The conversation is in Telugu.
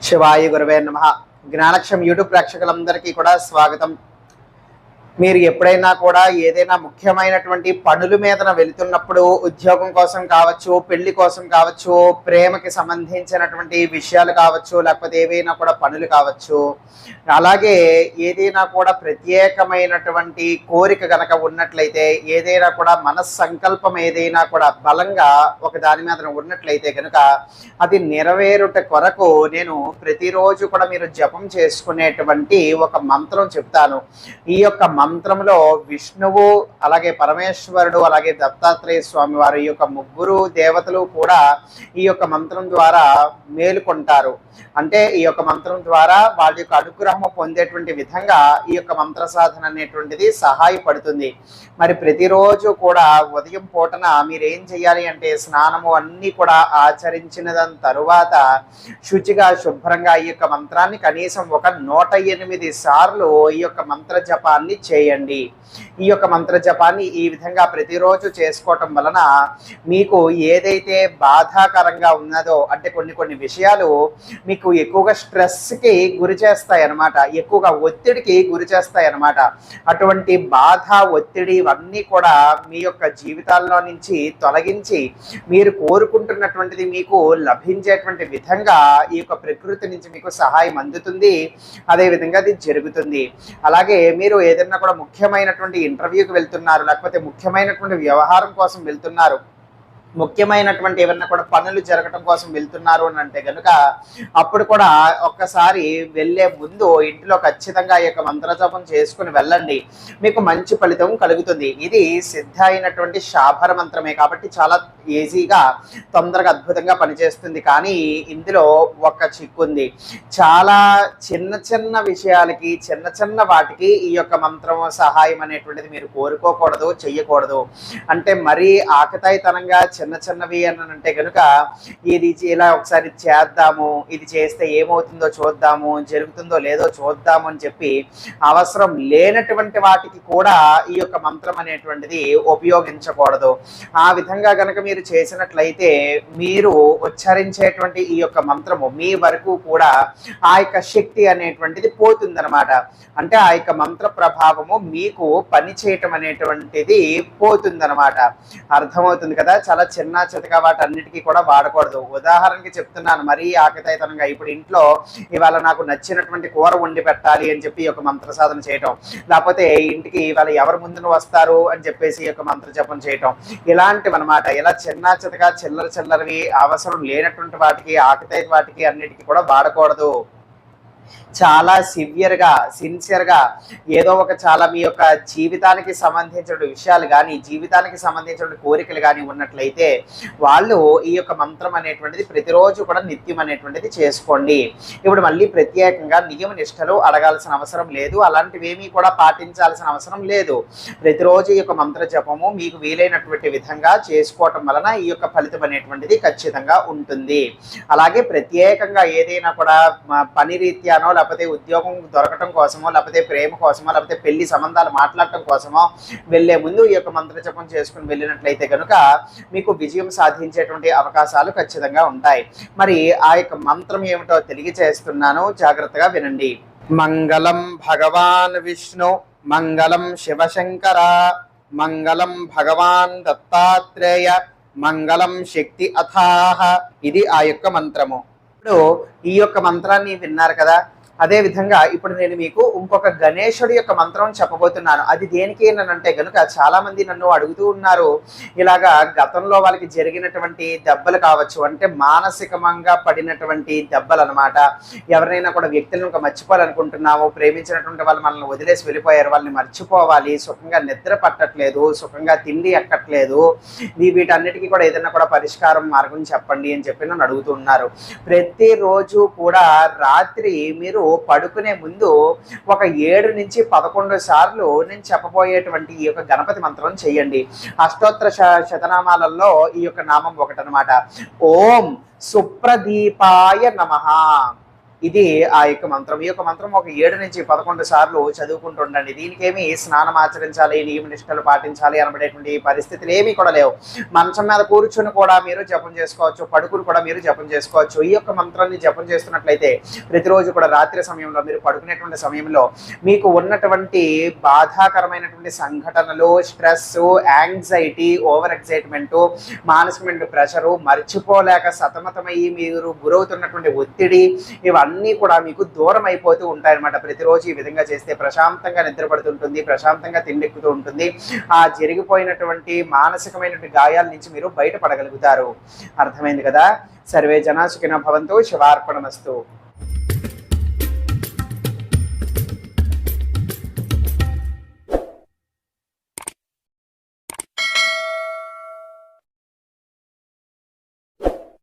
శివాయ గురవే నమః. జ్ఞానక్షం యూట్యూబ్ ప్రేక్షకులందరికీ కూడా స్వాగతం. మీరు ఎప్పుడైనా కూడా ఏదైనా ముఖ్యమైనటువంటి పనుల మీదన వెళుతున్నప్పుడు, ఉద్యోగం కోసం కావచ్చు, పెళ్లి కోసం కావచ్చు, ప్రేమకి సంబంధించినటువంటి విషయాలు కావచ్చు, లేకపోతే ఏవైనా కూడా పనులు కావచ్చు, అలాగే ఏదైనా కూడా ప్రత్యేకమైనటువంటి కోరిక గనక ఉన్నట్లయితే, ఏదైనా కూడా మనస్సంకల్పం ఏదైనా కూడా బలంగా ఒక దాని మీద ఉన్నట్లయితే కనుక అది నెరవేరుట కొరకు నేను ప్రతిరోజు కూడా మీరు జపం చేసుకునేటువంటి ఒక మంత్రం చెప్తాను. ఈ యొక్క మంత్రంలో విష్ణువు, అలాగే పరమేశ్వరుడు, అలాగే దత్తాత్రేయ స్వామి వారు, ఈ యొక్క ముగ్గురు దేవతలు కూడా ఈ యొక్క మంత్రం ద్వారా మేలుకొంటారు. అంటే ఈ యొక్క మంత్రం ద్వారా వాళ్ళ యొక్క అనుగ్రహం పొందేటువంటి విధంగా ఈ యొక్క మంత్ర సాధన అనేటువంటిది సహాయపడుతుంది. మరి ప్రతిరోజు కూడా ఉదయం పూటన మీరు ఏం చేయాలి అంటే, స్నానము అన్నీ కూడా ఆచరించిన దాని తరువాత శుచిగా శుభ్రంగా ఈ యొక్క మంత్రాన్ని కనీసం ఒక 108 సార్లు ఈ యొక్క మంత్ర జపాన్ని చేయండి. ఈ యొక్క మంత్ర జపాన్ని ఈ విధంగా ప్రతిరోజు చేసుకోవటం వలన మీకు ఏదైతే బాధాకరంగా ఉన్నదో, అంటే కొన్ని విషయాలు మీకు ఎక్కువగా స్ట్రెస్కి గురి చేస్తాయి అన్నమాట, ఎక్కువగా ఒత్తిడికి గురి చేస్తాయి అన్నమాట. అటువంటి బాధ, ఒత్తిడి ఇవన్నీ కూడా మీ యొక్క జీవితాల్లో నుంచి తొలగించి మీరు కోరుకుంటున్నటువంటిది మీకు లభించేటువంటి విధంగా ఈ యొక్క ప్రకృతి నుంచి మీకు సహాయం అందుతుంది. అదేవిధంగా అది జరుగుతుంది. అలాగే మీరు ఏదైనా కూడా ముఖ్యమైనటువంటి ఇంటర్వ్యూకి వెళ్తున్నారు, లేకపోతే ముఖ్యమైనటువంటి వ్యవహారం కోసం వెళ్తున్నారు, ముఖ్యమైనటువంటి ఏమన్నా కూడా పనులు జరగటం కోసం వెళ్తున్నారు అని అంటే కనుక అప్పుడు కూడా ఒక్కసారి వెళ్ళే ముందు ఇంట్లో ఖచ్చితంగా ఈ యొక్క మంత్రజపం చేసుకుని వెళ్ళండి. మీకు మంచి ఫలితం కలుగుతుంది. ఇది సిద్ధ అయినటువంటి శాభర మంత్రమే కాబట్టి చాలా ఈజీగా, తొందరగా, అద్భుతంగా పనిచేస్తుంది. కానీ ఇందులో ఒక చిక్కుంది. చాలా చిన్న విషయాలకి, చిన్న వాటికి ఈ యొక్క మంత్రం సహాయం అనేటువంటిది మీరు కోరుకోకూడదు, చెయ్యకూడదు. అంటే మరీ ఆకతాయితనంగా చిన్నవి అని అంటే కనుక ఇది ఇలా ఒకసారి చేద్దాము, ఇది చేస్తే ఏమవుతుందో చూద్దాము, జరుగుతుందో లేదో చూద్దాము అని చెప్పి అవసరం లేనటువంటి వాటికి కూడా ఈ యొక్క మంత్రం అనేటువంటిది ఉపయోగించకూడదు. ఆ విధంగా కనుక మీరు చేసినట్లయితే మీరు ఉచ్చరించేటువంటి ఈ యొక్క మంత్రము మీ వరకు కూడా ఆ యొక్క శక్తి అనేటువంటిది పోతుందన్నమాట. అంటే ఆ యొక్క మంత్ర ప్రభావము మీకు పని చేయటం అనేటువంటిది పోతుందన్నమాట. అర్థమవుతుంది కదా? చాలా చిన్న చితక వాటన్నిటికీ కూడా వాడకూడదు. ఉదాహరణకి చెప్తున్నాను, మరీ ఆకతాయితనంగా ఇప్పుడు ఇంట్లో ఇవాళ నాకు నచ్చినటువంటి కూర వండి పెట్టాలి అని చెప్పి ఒక మంత్ర సాధన చేయటం, లేకపోతే ఇంటికి ఇవాళ ఎవరు ముందున వస్తారు అని చెప్పేసి ఒక మంత్ర జపం చేయటం, ఇలాంటివి అనమాట. ఇలా చిన్న చితక చిల్లరవి అవసరం లేనటువంటి వాటికి, ఆకతాయి వాటికి అన్నిటికీ కూడా వాడకూడదు. చాలా సిన్సియర్గా ఏదో ఒక చాలా మీ యొక్క జీవితానికి సంబంధించిన విషయాలు కానీ, జీవితానికి సంబంధించిన కోరికలు కానీ ఉన్నట్లయితే వాళ్ళు ఈ యొక్క మంత్రం అనేటువంటిది ప్రతిరోజు కూడా నిత్యం అనేటువంటిది చేసుకోండి. ఇప్పుడు మళ్ళీ ప్రత్యేకంగా నియమ నిష్టలు అడగాల్సిన అవసరం లేదు, అలాంటివి ఏమీ కూడా పాటించాల్సిన అవసరం లేదు. ప్రతిరోజు ఈ యొక్క మంత్ర జపము మీకు వీలైనటువంటి విధంగా చేసుకోవటం వలన ఈ యొక్క ఫలితం అనేటువంటిది ఖచ్చితంగా ఉంటుంది. అలాగే ప్రత్యేకంగా ఏదైనా కూడా పని రీత్యానో, లేకపోతే ఉద్యోగం దొరకటం కోసమో, లేకపోతే ప్రేమ కోసమో, లేకపోతే పెళ్లి సంబంధాలు మాట్లాడటం కోసమో వెళ్లే ముందు ఈ యొక్క మంత్ర జపం చేసుకుని వెళ్ళినట్లయితే కనుక మీకు విజయం సాధించేటువంటి అవకాశాలు ఖచ్చితంగా ఉంటాయి. మరి ఆ యొక్క మంత్రం ఏమిటో తెలియజేస్తున్నాను, జాగ్రత్తగా వినండి. మంగళం భగవాన్ విష్ణు, మంగళం శివశంకర, మంగళం భగవాన్ దత్తాత్రేయ, మంగళం శక్తి అథాహ. ఇది ఆ యొక్క మంత్రము. ఇప్పుడు ఈ యొక్క మంత్రాన్ని విన్నారు కదా, అదే విధంగా ఇప్పుడు నేను మీకు ఇంకొక గణేశుడి యొక్క మంత్రం చెప్పబోతున్నాను. అది దేనికి అంటే కనుక చాలా మంది నన్ను అడుగుతూ ఉన్నారు, ఇలాగా గతంలో వాళ్ళకి జరిగినటువంటి దెబ్బలు కావచ్చు, అంటే మానసికంగా పడినటువంటి దెబ్బలు అనమాట. ఎవరైనా కూడా వ్యక్తులను మర్చిపోవాలనుకుంటున్నాము, ప్రేమించినటువంటి వాళ్ళు మనల్ని వదిలేసి వెళ్ళిపోయారు, వాళ్ళని మర్చిపోవాలి, సుఖంగా నిద్ర పట్టట్లేదు, సుఖంగా తిండి ఎక్కట్లేదు, వీటన్నిటికీ కూడా ఏదైనా కూడా పరిష్కారం మార్గం చెప్పండి అని చెప్పి నన్ను అడుగుతున్నారు. ప్రతిరోజు కూడా రాత్రి మీరు పడుకునే ముందు ఒక 7 నుంచి 11 సార్లు నేను చెప్పబోయేటువంటి ఈ యొక్క గణపతి మంత్రం చేయండి. అష్టోత్తర శతనామాలలో ఈ యొక్క నామం ఒకటనమాట. ఓం సుప్రదీపాయ నమః. ఇది ఆ యొక్క మంత్రం. ఈ యొక్క మంత్రం ఒక 7 నుంచి 11 సార్లు చదువుకుంటూ ఉండండి. దీనికేమి స్నానం ఆచరించాలి, నియమ నిష్టలు పాటించాలి అనబడేటువంటి పరిస్థితులు ఏమీ కూడా లేవు. మంచం మీద కూర్చొని కూడా మీరు జపం చేసుకోవచ్చు, పడుకుని కూడా మీరు జపం చేసుకోవచ్చు. ఈ యొక్క మంత్రాన్ని జపం చేస్తున్నట్లయితే ప్రతిరోజు కూడా రాత్రి సమయంలో మీరు పడుకునేటువంటి సమయంలో మీకు ఉన్నటువంటి బాధాకరమైనటువంటి సంఘటనలు, స్ట్రెస్, యాంగ్జైటీ, ఓవర్ ఎక్సైట్మెంట్, మానసికమైన ప్రెషరు, మర్చిపోలేక సతమతమయ్యి మీరు గురవుతున్నటువంటి ఒత్తిడి, ఇవన్నీ కూడా మీకు దూరం అయిపోతూ ఉంటాయన్నమాట. ప్రతిరోజు ఈ విధంగా చేస్తే ప్రశాంతంగా నిద్రపడుతుంటుంది, ప్రశాంతంగా తిండెక్కుతూ ఉంటుంది. ఆ జరిగిపోయినటువంటి మానసికమైనటువంటి గాయాల నుంచి మీరు బయటపడగలుగుతారు. అర్థమైంది కదా? సర్వే జనా సుఖినో భవంతు. శివార్పణమస్తు.